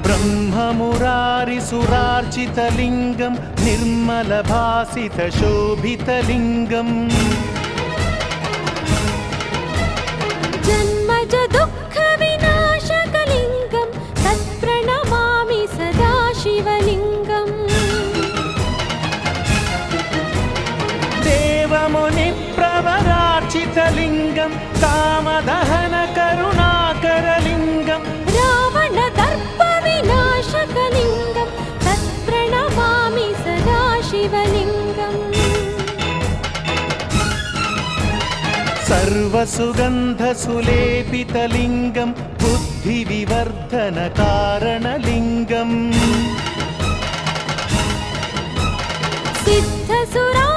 ब्रह्ममुरारिसुरार्चितलिङ्गं निर्मलभासितशोभितलिङ्गम् जन्मज दुःखविनाशकलिङ्गं तत्प्रणमामि सदा शिवलिङ्गम् देवमुनिप्रवरार्चितलिङ्गं कामदहनकरुणाकरलिङ्गं रावणदर्पविनाशकलिङ्गं तत्प्रणमामि सदा शिवलिङ्गम् सर्वसुगन्धसुलेपितलिङ्गं बुद्धिविवर्धनकारणलिङ्गम् सिद्धसुरा